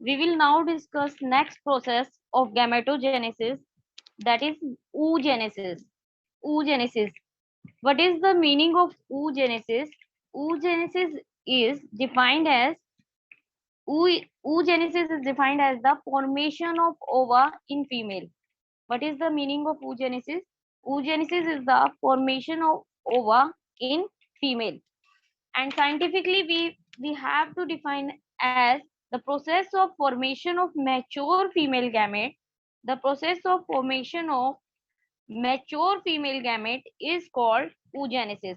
We will now discuss next process of gametogenesis, that is oogenesis. Oogenesis. What is the meaning of oogenesis? Oogenesis is defined as oogenesis is defined as the formation of ova in female. What is the meaning of oogenesis? Oogenesis is the formation of ova in female. And scientifically, we have to define as the process of formation of mature female gamete. The process of formation of mature female gamete is called oogenesis.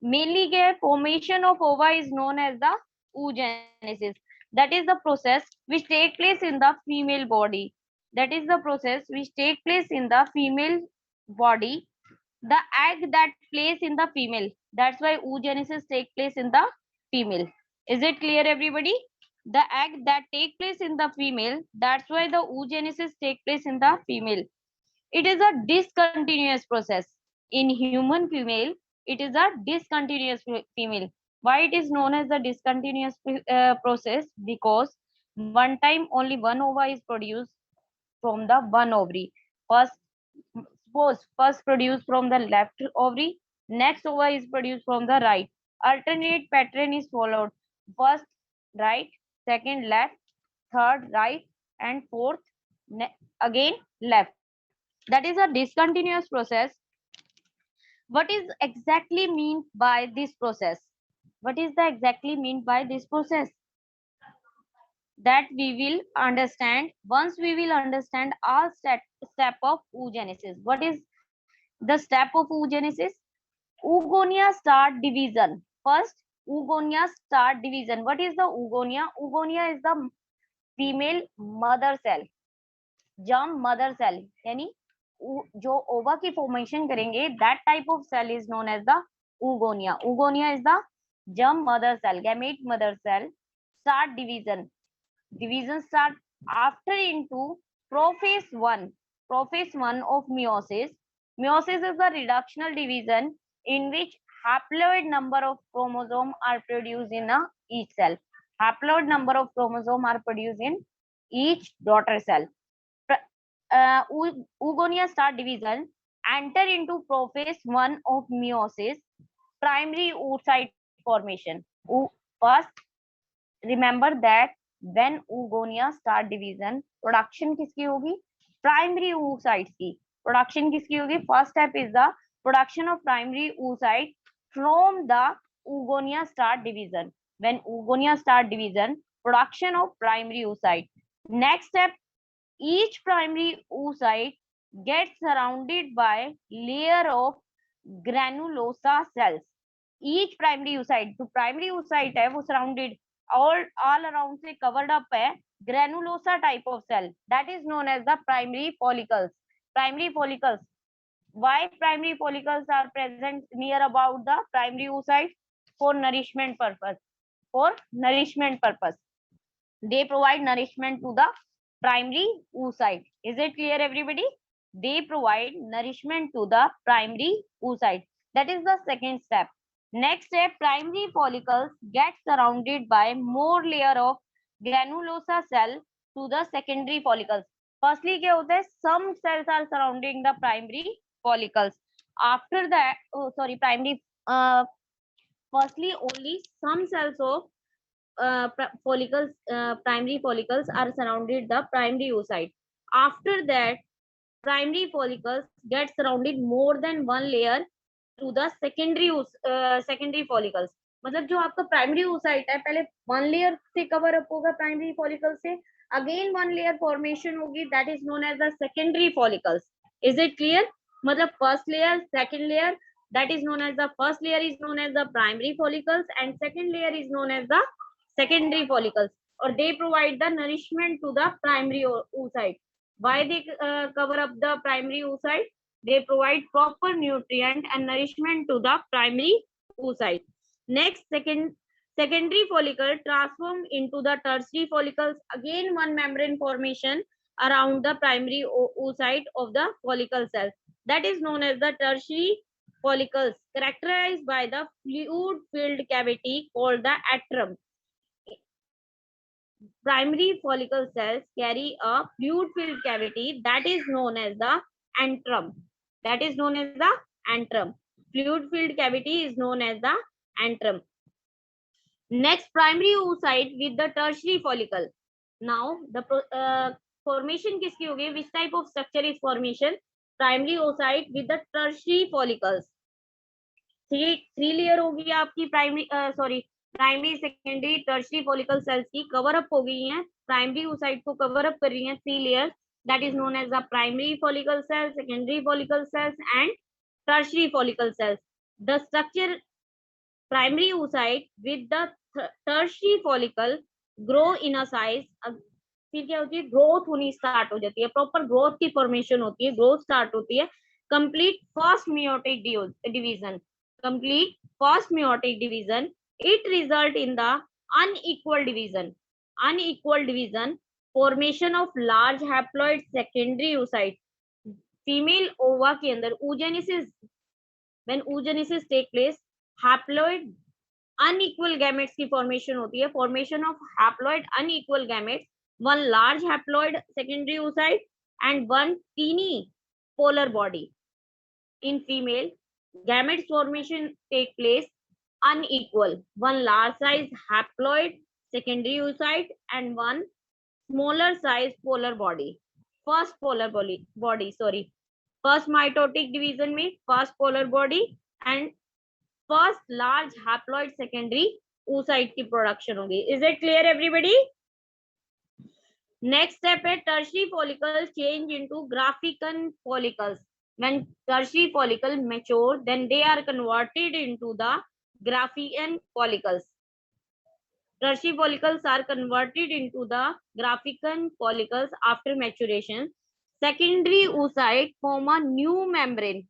Mainly, the formation of ova is known as the oogenesis. That is the process which take place in the female body. That is the process which take place in the female body. The egg that plays in the female. That's why oogenesis take place in the female. Is it clear, everybody? The egg that take place in the female. That's why the oogenesis take place in the female. It is a discontinuous process. In human female, it is a discontinuous female. Why it is known as the discontinuous process? Because one time only one ova is produced from the one ovary. First, suppose first produced from the left ovary, next ova is produced from the right. Alternate pattern is followed. First right, second left, third right, and fourth again left. That is a discontinuous process. What is exactly mean by this process? What is the exactly mean by this process? That we will understand once we will understand all step of oogenesis. What is the step of oogenesis? Oogonia start division. First, oogonia start division. What is the oogonia? Oogonia is the female mother cell, germ mother cell, यानी जो ova की formation करेंगे, that type of cell is known as the oogonia. Oogonia is the germ mother cell, gamete mother cell. Start division. Division start after into prophase 1. Prophase 1 of meiosis. Meiosis is the reductional division in which haploid number of chromosome are produced in each cell. Haploid number of chromosome are produced in each daughter cell. Oogonia start division, enter into prophase 1 of meiosis, primary oocyte formation. First, remember that when oogonia start division, production किसकी होगी? Primary oocytes की. Production किसकी होगी? First step is the production of primary oocyte from the oogonia start division. When oogonia start division, production of primary oocyte. Next step, each primary oocyte gets surrounded by layer of granulosa cells. Each primary oocyte, जो primary oocyte है वो surrounded all around से covered up है granulosa type of cell. That is known as the primary follicles. Primary follicles. Why primary follicles are present near about the primary oocyte? For nourishment purpose. For nourishment purpose. They provide nourishment to the primary oocyte. Is it clear, everybody? They provide nourishment to the primary oocyte. That is the second step. Next step, primary follicles get surrounded by more layer of granulosa cell to the secondary follicles. Firstly, क्या होता है? Some cells are surrounding the primary follicles. After that, primary. Firstly, only some cells of follicles, primary follicles are surrounded the primary oocyte. After that, primary follicles get surrounded more than one layer to the secondary follicles. मतलब जो आपका primary oocyte है पहले one layer से cover up होगा primary follicle से, again one layer formation होगी, that is known as the secondary follicles. Is it clear? मतलब first layer, second layer, that is known as the first layer is known as the primary follicles and second layer is known as the secondary follicles, or they provide the nourishment to the primary oocyte. Why they cover up the primary oocyte? They provide proper nutrient and nourishment to the primary oocyte. Next, secondary follicle transform into the tertiary follicles. Again, one membrane formation around the primary oocyte of the follicle cell. That is known as the tertiary follicles, characterized by the fluid-filled cavity called the atrum. primary follicle cells carry a fluid filled cavity that is known as the antrum. That is known as the antrum. Fluid filled cavity is known as the antrum. Next, primary oocyte with the tertiary follicle. Now, the formation किसकी होगी? Which type of structure is formation? Primary oocyte with the tertiary follicles. Three layer होगी आपकी primary secondary tertiary follicle cells की, cover up हो गई हैं, primary oocyte को cover up कर रही हैं three layer, that is known as the primary follicle cells, secondary follicle cells and tertiary follicle cells. The structure primary oocyte with the tertiary follicle grow in a size. फिर क्या होती है? Growth होनी start हो जाती है, proper growth की formation होती है, ग्रोथ स्टार्ट होती है. Complete first meiotic division. Complete first meiotic division, it result in the unequal division, formation of large haploid secondary oocyte. Female ova के अंदर oogenesis, when oogenesis take place, haploid unequal gametes की formation होती है, formation of haploid unequal gametes, one large haploid secondary oocyte and one teeny polar body. In female, gametes formation take place unequal, one large size haploid secondary oocyte and one smaller size polar body. First mitotic division में first polar body and first large haploid secondary oocyte की production होगी. Is it clear everybody? Next step है tertiary follicles change into Graafican follicles. When tertiary follicle mature, then they are converted into the Graafican follicles. Tertiary follicles are converted into the Graafican follicles after maturation. Secondary oocyte form a new membrane.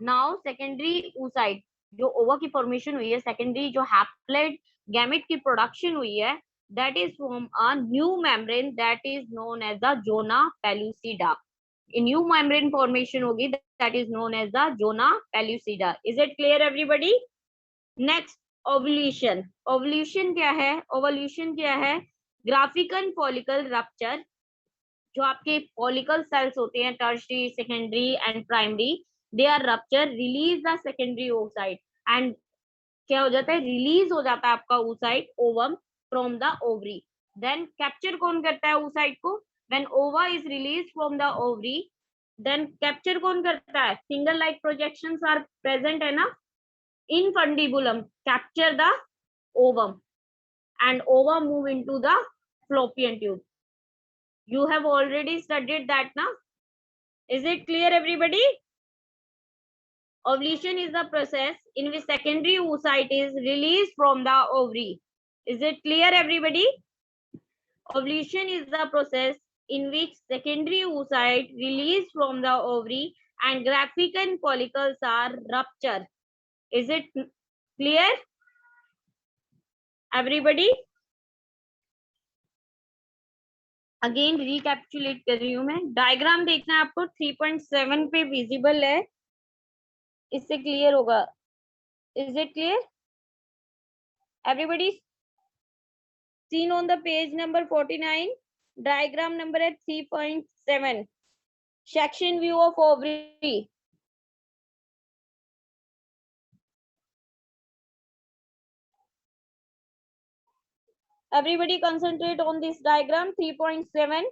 Now secondary oocyte जो ova की formation हुई है, secondary जो haploid gamete की production हुई है, that is from a new membrane that is known as the zona pellucida. A new membrane formation होगी, that is known as the zona pellucida. Is it clear everybody? Next, ovulation. Ovulation क्या है? Graafican follicle rupture. जो आपके follicle cells होते हैं, tertiary, secondary and primary, they are rupture, release the secondary oocyte and क्या हो जाता है? Release हो जाता है आपका oocyte ovum from the ovary. Then capture कौन करता है oocyte को? When ova is released from the ovary, then capture कौन करता है? Finger like projections are present है ना? Infundibulum capture the ovum and ova move into the fallopian tube. You have already studied that now. Is it clear everybody? Ovulation is the process in which secondary oocyte is released from the ovary. Is it clear everybody? Ovulation is the process in which secondary oocyte released from the ovary and Graafican follicles are ruptured. Is it clear everybody? Again recapitulate कर रही हूं मैं. Diagram देखना है आपको, 3.7 पे visible है, इससे क्लियर होगा. Is it clear everybody? Seen on the page number 49, diagram number है 3.7, section view of ovary. Everybody concentrate on this diagram 3.7,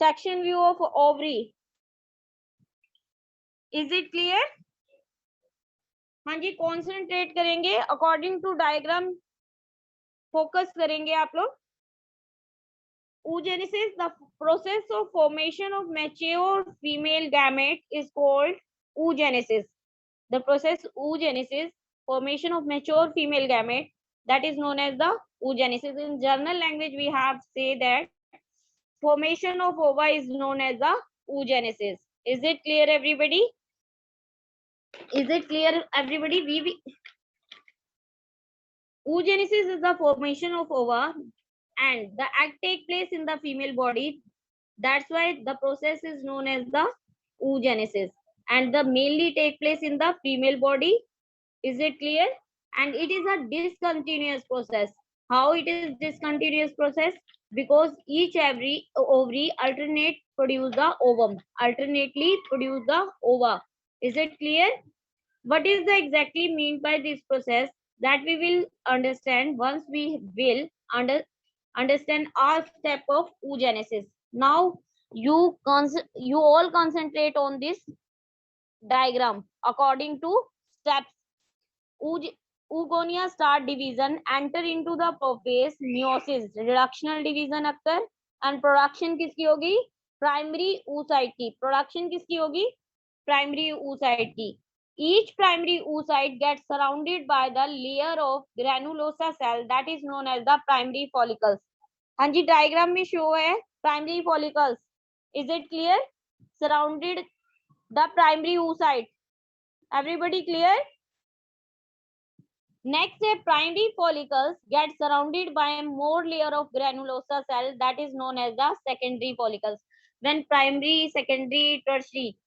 section view of ovary. Is it clear? हाँ जी, concentrate करेंगे according to diagram, focus करेंगे आप लोग. Oogenesis, the process of formation of mature female gamete is called oogenesis. The process oogenesis, formation of mature female gamete, that is known as the oogenesis. In general language, we have say that formation of ova is known as the oogenesis. Is it clear everybody? Is it clear everybody? Oogenesis is the formation of ova and the act take place in the female body. That's why the process is known as the oogenesis, and the mainly take place in the female body. Is it clear? And it is a discontinuous process. How it is discontinuous process? because each every ovary alternately produce the ova. Is it clear? What is the exactly mean by this process? That we will understand once we will understand all step of oogenesis. Now you all concentrate on this diagram according to steps. Oogonia start division enter into the prophase meiosis reductional division occur and production किसकी होगी primary oocyte की production किसकी होगी primary oocyte की each primary oocyte gets surrounded by the layer of granulosa cell that is known as the primary follicles. हाँ जी diagram में show है primary follicles. Is it clear? Surrounded the primary oocyte. Everybody clear? Next, a primary follicles get surrounded by a more layer of granulosa cell that is known as the secondary follicles. When primary, secondary, tertiary,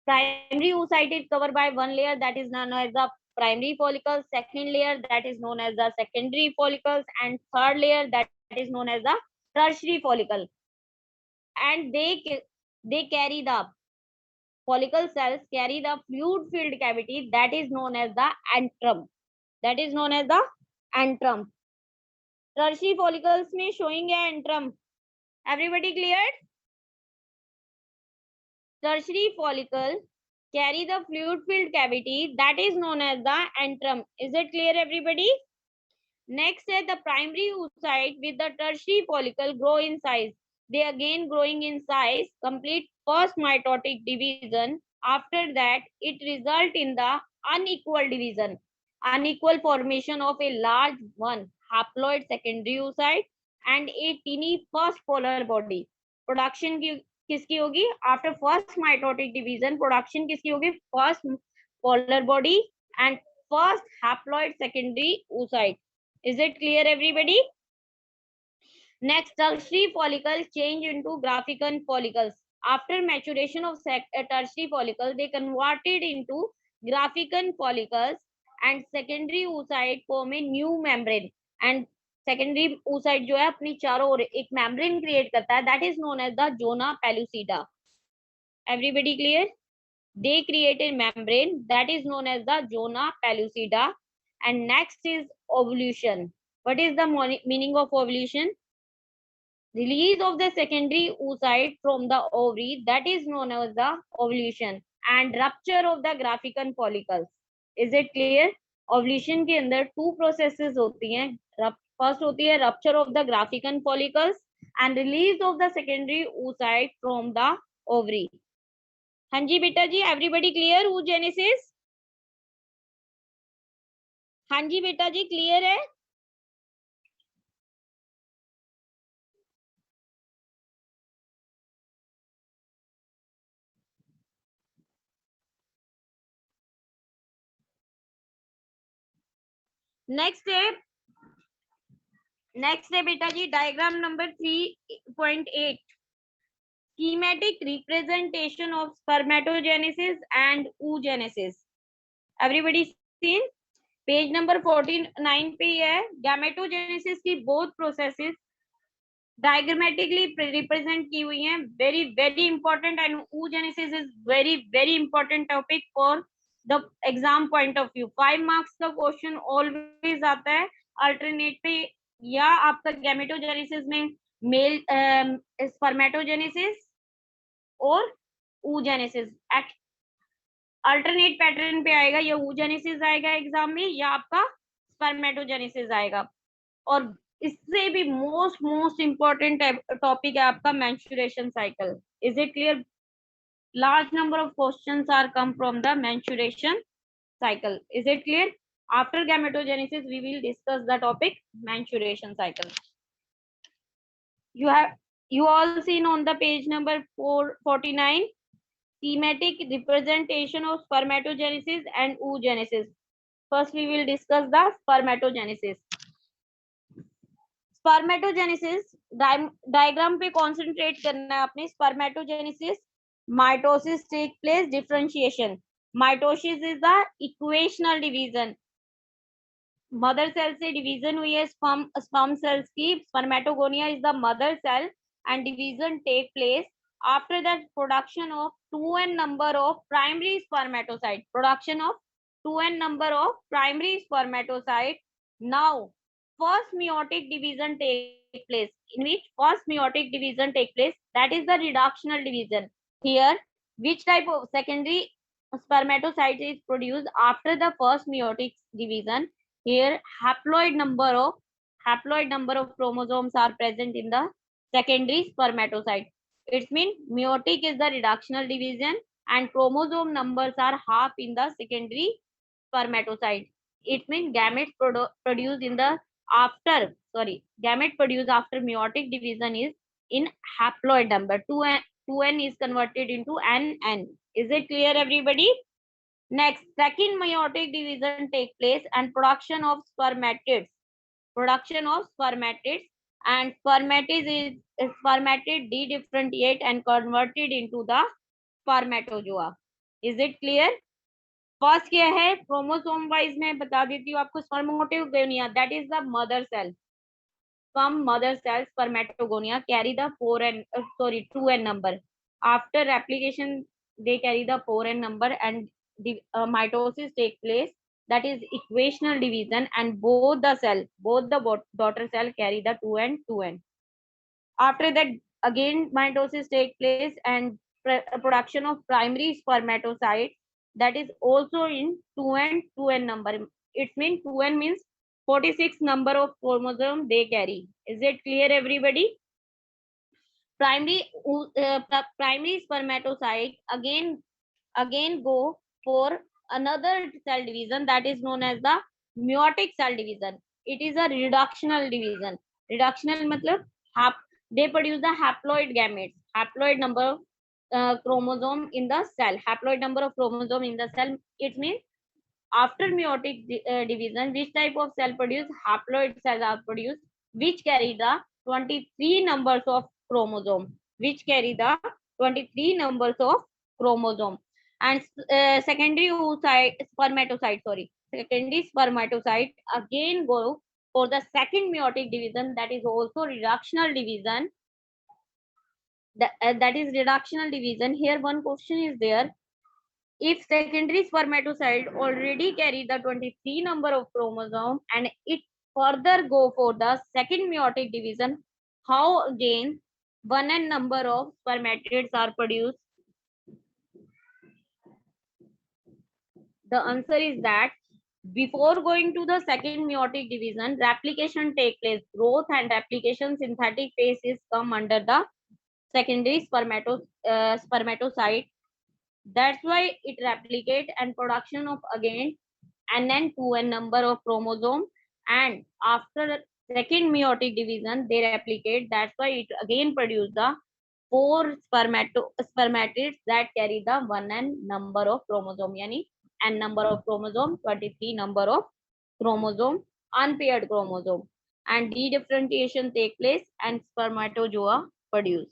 primary oocyte is covered by one layer that is known as the primary follicles, second layer that is known as the secondary follicles, and third layer that is known as the tertiary follicle. And they carry the follicle cells carry the fluid filled cavity that is known as the antrum. That is known as the antrum. Tertiary follicles में showing है antrum. Everybody cleared? Tertiary follicle carry the fluid filled cavity that is known as the antrum. Is it clear, everybody? Next is the primary oocyte with the tertiary follicle grow in size. They again growing in size, complete first mitotic division. After that, it result in the unequal division, unequal formation of a large one haploid secondary oocyte and a teeny first polar body. Production की किसकी होगी? After first mitotic division, production किसकी होगी? First polar body and first haploid secondary oocyte. Is it clear, everybody? Next, tertiary follicle change into Graafican follicles. After maturation of tertiary follicle, they converted into Graafican follicles and secondary oocyte form a new membrane. And secondary oocyte जो है अपनी चारों ओर एक membrane create करता है, that is known as the zona pellucida. Everybody clear? They create a membrane that is known as the zona pellucida. And next is ovulation. What is the meaning of ovulation? Release of the secondary oocyte from the ovary that is known as the ovulation and rupture of the Graafican follicles. Is it clear? Ovulation के अंदर two processes होती हैं. First होती है rupture of the Graafican follicles and release of the secondary oocyte from the ovary. हाँ जी बेटा जी, everybody clear oogenesis? हाँ जी बेटा जी, clear है? Next है बेटा जी diagram number 3.8 schematic representation of spermatogenesis and oogenesis. Everybody seen? Page number 49 पे है गैमेटोजेनेसिस की बोथ प्रोसेसेस डायग्रामेटिकली रिप्रेजेंट की हुई हैं. Very very important and oogenesis is very very important topic for the exam point of view. 5 marks का question always आता है alternate पे, या आपका गैमेटोजेनेसिस में मेल स्पर्मेटोजेनेसिस और oogenesis अल्टरनेट पैटर्न पे आएगा. या oogenesis आएगा एग्जाम में या आपका स्पर्मेटोजेनेसिस आएगा. और इससे भी मोस्ट इंपॉर्टेंट टॉपिक है आपका menstruation cycle. Is it clear? Large number of questions are come from the menstruation cycle. Is it clear? After gametogenesis we will discuss the topic menstruation cycle. You all seen on the page number 449 schematic representation of spermatogenesis and oogenesis. First we will discuss the spermatogenesis. Spermatogenesis diagram पे concentrate करना है आपने. Spermatogenesis, mitosis take place, differentiation. Mitosis is the equational division. Mother cell से division हुई है sperm cells की. Spermatogonia is the mother cell and division take place after the production of 2n number of primary spermatocyte. Production of 2n number of primary spermatocyte. Now first meiotic division take place. In which first meiotic division take place, that is the reductional division. Here which type of secondary spermatocyte is produced after the first meiotic division? Here haploid number of chromosomes are present in the secondary spermatocyte. It means meiotic is the reductional division and chromosome numbers are half in the secondary spermatocyte. It means gametes produced in the gamete produced after meiotic division is in haploid number. 2n is converted into nn. Is it clear, everybody? Next, second meiotic division take place and production of spermatids. Production of spermatids, and spermatid de-differentiate and converted into the spermatozoa. Is it clear? First क्या है, chromosome wise में बता देती हूँ आपको. Spermatogonia that is the mother cell. Some mother cells spermatogonia carry the 2n number. After replication, they carry the 4n number and the mitosis take place. That is equational division, and both the daughter cell carry the 2n 2n. After that, again mitosis take place and production of primary spermatocyte, that is also in 2n 2n number. It means 2n means 46 number of chromosome they carry. Is it clear, everybody? Primary spermatocyte again go for another cell division, that is known as the meiotic cell division. It is a reductional division. Reductional matlab they produce the haploid gametes, haploid number of chromosome in the cell, haploid number of chromosome in the cell. It means after meiotic division, which type of cell produce? Haploid cells are produced, which carry the 23 numbers of chromosome, which carry the 23 numbers of chromosome. And secondary spermatocyte again go for the second meiotic division, that is also reductional division. That is reductional division. Here one question is there: if secondary spermatocyte already carry the 23 number of chromosome and it further go for the second meiotic division, how again 1n number of spermatids are produced? The answer is that before going to the second meiotic division, replication take place. Growth and replication synthetic phases come under the secondary spermatocyte. That's why it replicate and production of again nn 2n number of chromosome, and after second meiotic division they replicate. That's why it again produce the 4 spermatids that carry the 1n number of chromosome, yani n number of chromosome, 23 number of chromosome, unpaired chromosome, and de-differentiation take place and spermatozoa produce.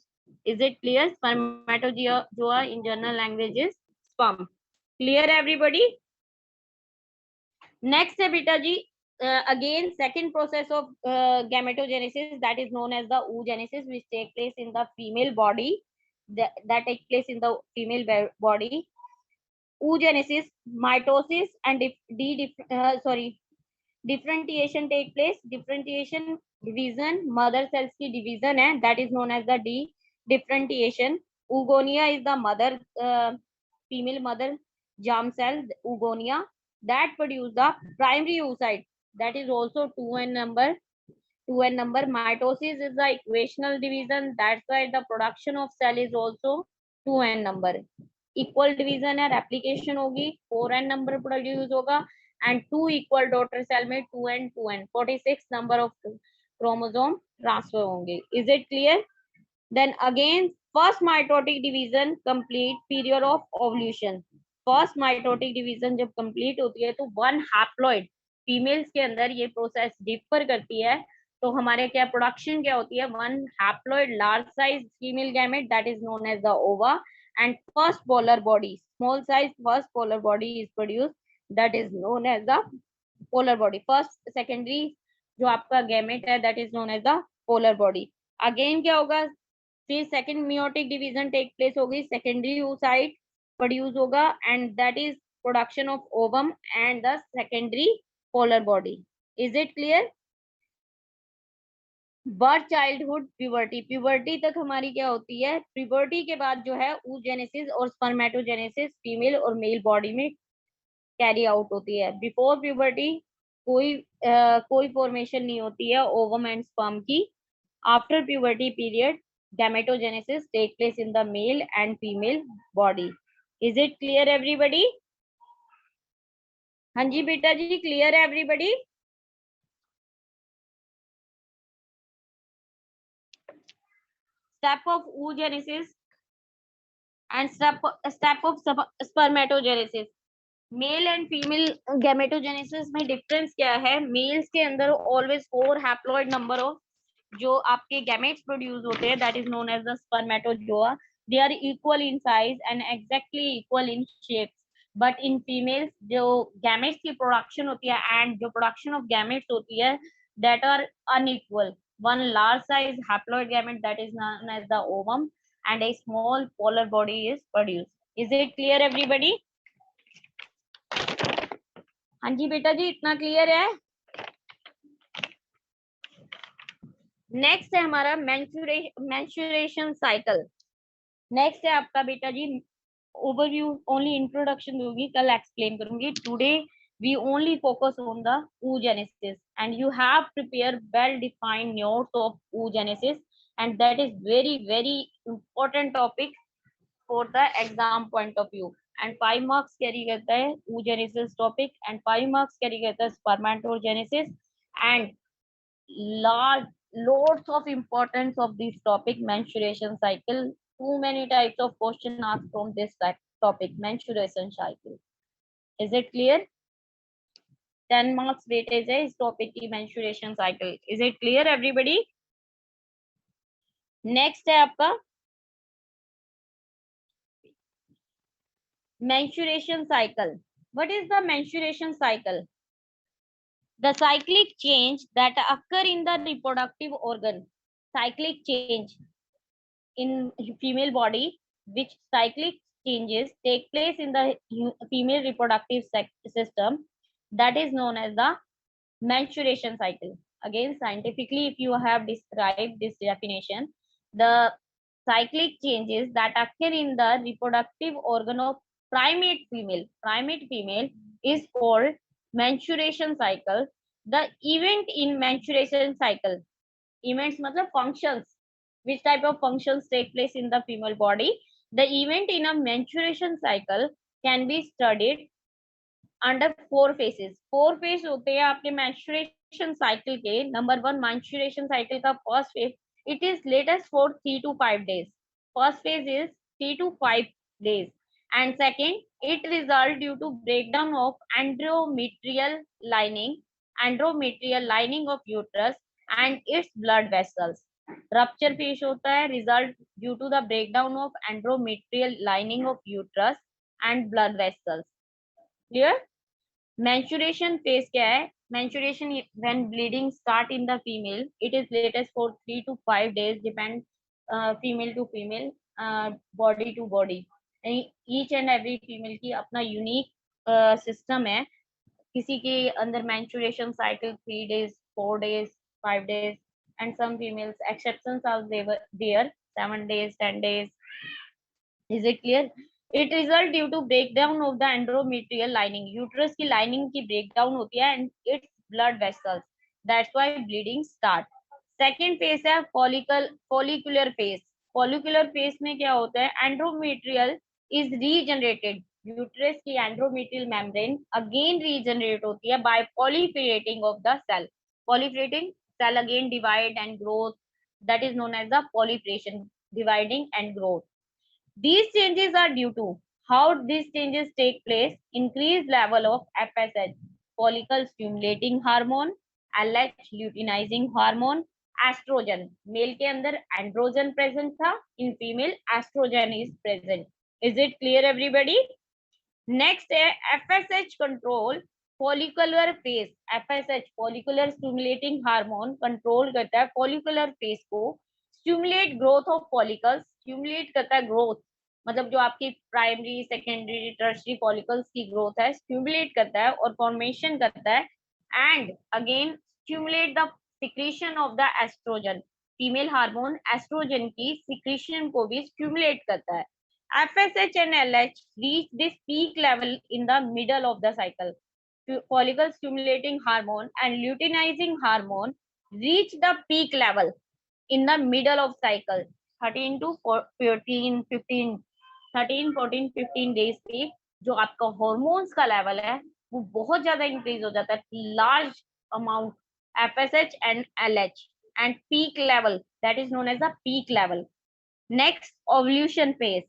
Is it clear? Spermatozoa in general language is sperm. Clear, everybody? Next है बेटा जी, again second process of gametogenesis, that is known as the oogenesis, which take place in the female body. That take place in the female body. Oogenesis, mitosis, and differentiation take place. Differentiation division, mother cells की division है, that is known as the differentiation. Oogonia is the mother female mother germ cell, oogonia, that produce the primary oocyte, that is also 2n number. Mitosis is the equational division, that's why the production of cell is also 2n number. Equal division है, replication होगी, 4n number produce होगा, and 2 equal daughter cell में 2n 46 number of chromosome transfer होंगे. Is it clear? Then again first mitotic division complete period of ovulation. First mitotic division जब complete होती है तो 1 haploid females के अंदर ये प्रोसेस डिफर करती है. तो हमारे क्या प्रोडक्शन क्या होती है? 1 haploid large size female gamete, that is known as the ova, and first polar body, small size first polar body is produced, that is known as the polar body, first secondary जो आपका gamete है that is known as the polar body. Again क्या होगा, फिर second meiotic division take place होगी, secondary oocyte produce होगा and that is production of ovum and the secondary polar body. Is it clear? Birth, childhood, puberty, puberty तक हमारी क्या होती है, प्यूबर्टी के बाद जो है oogenesis और स्पर्मेटोजेनेसिस फीमेल और मेल बॉडी में कैरी आउट होती है। बिफोर प्यूबर्टी कोई फॉर्मेशन नहीं होती है ओवम एंड स्पर्म की। After puberty period gametogenesis take place in the male and female body. Is it clear everybody? हाँ जी बेटा जी, क्लियर है everybody? step of oogenesis and step of spermatogenesis। Male and female gametogenesis में difference क्या है, mails के अंदर ऑलवेज 4 हैप्लॉइड नंबर ऑफ जो आपके गैमेट्स प्रोड्यूस होते हैं that is known as the spermatozoa. They are equal in size and exactly equal in shape. But in females जो गैमेट्स की प्रोडक्शन होती है एंड जो प्रोडक्शन ऑफ गैमेट्स होती है that are unequal. One large size haploid gamete that is known as the ovum and a small polar body is produced. Is it clear everybody? हाँ जी बेटा जी, इतना क्लियर है? नेक्स्ट है हमारा मेंस्ट्रुएशन साइकिल। नेक्स्ट है आपका बेटा जी ओवरव्यू, ओनली इंट्रोडक्शन दूंगी, कल एक्सप्लेन करूंगी। Today we only focus on the oogenesis and you have prepared well defined notes of oogenesis and that is very very important topic for the exam point of view and 5 marks carry करता है oogenesis topic and 5 marks carry करता है spermatogenesis and large loads of importance of this topic menstruation cycle. Too many types of question asked from this topic menstruation cycle. Is it clear? 10 marks weightage है इस topic की menstruation cycle. Is it clear everybody? Next है आपका menstruation cycle. What is the menstruation cycle? The cyclic change that occur in the reproductive organ. Cyclic change in female body, which cyclic changes take place in the female reproductive system, that is known as the menstruation cycle. Again, scientifically, if you have described this definition, the cyclic changes that occur in the reproductive organ of primate female is called menstruation cycle. The event in menstruation cycle, events matlab functions, which type of functions take place in the female body. The event in a menstruation cycle can be studied under 4 phases. 4 phase होते हैं आपके menstruation cycle के। Number 1 menstruation cycle का first phase, it is latest for 3 to 5 days. First phase is 3 to 5 days and second it result due to breakdown of endometrial lining of uterus and its blood vessels. Rupture phase होता है result due to the breakdown of endometrial lining of uterus and blood vessels. Clear? Menstruation phase क्या है? Menstruation when bleeding start in the female, it is latest for 3 to 5 days, depend female to female, body to body. Each and every female की अपना unique system है. किसी के अंदर menstruation cycle 3 days, 4 days, 5 days, and some females exceptions are there 7 days, 10 days. Is it clear? It result due to breakdown of the endometrial lining. Uterus की lining की breakdown होती है and its blood vessels. That's why bleeding start. Second phase है follicular phase. Follicular phase में क्या होता है? Endometrial is regenerated. Uterus की endometrial membrane again regenerate होती है by proliferating of the cell. Proliferating cell again divide and growth. That is known as the proliferation, dividing and growth. These changes are due to how these changes take place: increased level of FSH, follicle stimulating hormone, LH luteinizing hormone, estrogen. Male के अंदर androgen present था, in female estrogen is present. Is it clear everybody? Next है FSH control follicular phase, FSH follicular stimulating hormone control करता है follicular phase को, stimulate growth of follicles, stimulate करता है growth, मतलब जो आपकी प्राइमरी सेकेंडरी टर्शियरी फॉलिकल्स की ग्रोथ है स्टिमुलेट करता है और फॉर्मेशन करता है, and again stimulate the secretion of the estrogen, female hormone estrogen की सिक्रीशन को भी स्टिमुलेट करता है. FSH and LH reach this peak level in the middle of the cycle. Follicle stimulating hormone and luteinizing hormone reach the peak level in the middle of cycle 13 to 14 15 13 14 15 days पे जो आपका hormones का level है वो बहुत ज्यादा increase हो जाता है, large amount FSH and LH and peak level, that is known as the peak level. Next, ovulation phase.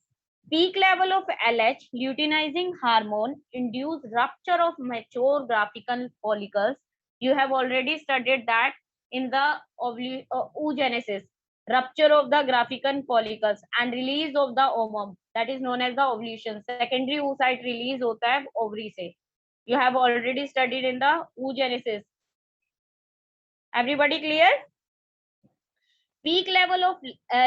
Peak level of LH, luteinizing hormone, induce rupture of mature graphical follicles. You have already studied that in the oogenesis. Rupture of the graphical follicles and release of the ovum. That is known as the ovulation. Secondary oocyte release होता है ovary से. You have already studied in the oogenesis. Everybody clear? Peak level of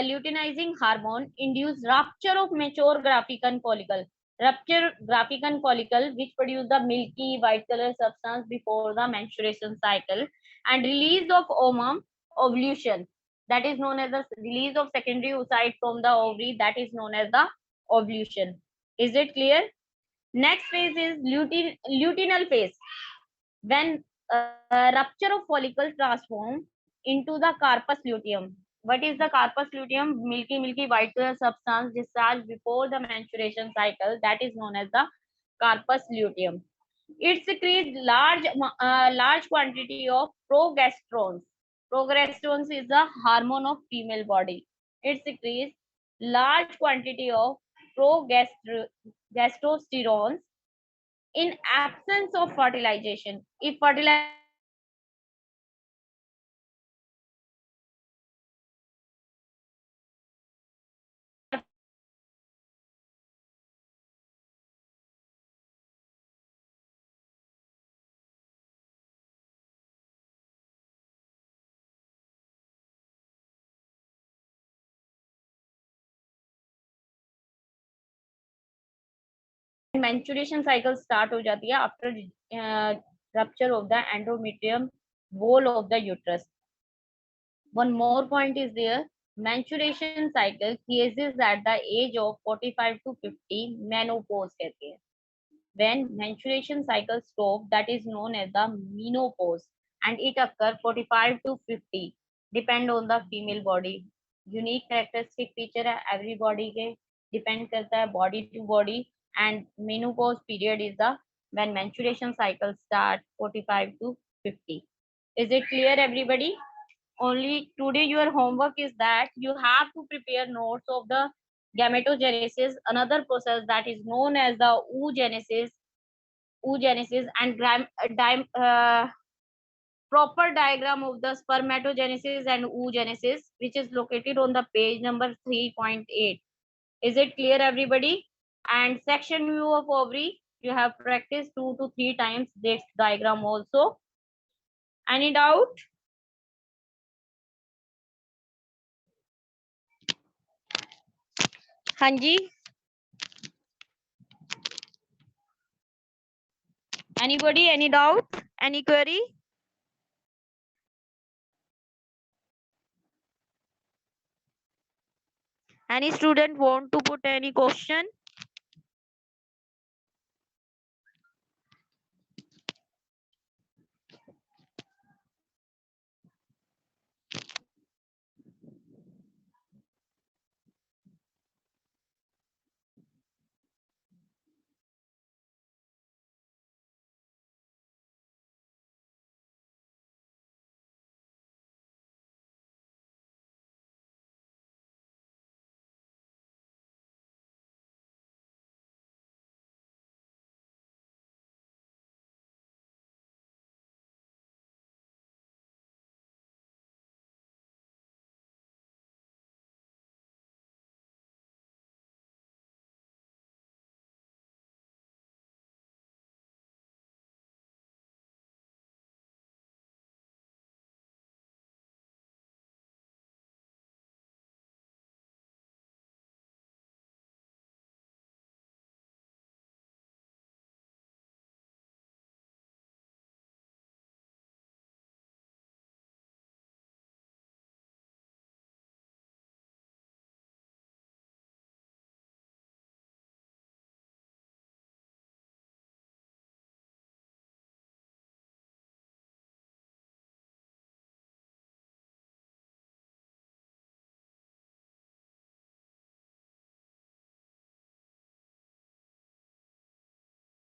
luteinizing hormone induce rupture of mature Graafican follicle. Rupture Graafican follicle which produce the milky white color substance before the menstruation cycle, and release of ovum, ovulation. That is known as the release of secondary oocyte from the ovary. That is known as the ovulation. Is it clear? Next phase is luteal phase. When rupture of follicle transform into the carpus luteum. What is the carpus luteum? Milky white substance discharged before the menstruation cycle, that is known as the carpus luteum. It secretes large quantity of progesterones. Progesterones is the hormone of female body. It secretes large quantity of progestosterones in absence of fertilization. If fertilization menstruation cycle start हो जाती है after rupture of the endometrium wall of the uterus. One more point is there. Menstruation cycle ceases at the age of 45 to 50, menopause कहते हैं. When menstruation cycle stop, that is known as the menopause, and it occur 45 to 50, depend on the female body. Unique characteristic feature है every body के, depend करता है body to body, and menopause period is the when menstruation cycle start 45 to 50. Is it clear everybody? Only today your homework is that you have to prepare notes of the gametogenesis, another process that is known as the oogenesis, and proper diagram of the spermatogenesis and oogenesis, which is located on the page number 3.8. Is it clear everybody? And section view of ovary, you have practiced 2 to 3 times this diagram also. Any doubt? Hanji? Anybody? Any doubt? Any query? Any student want to put any question?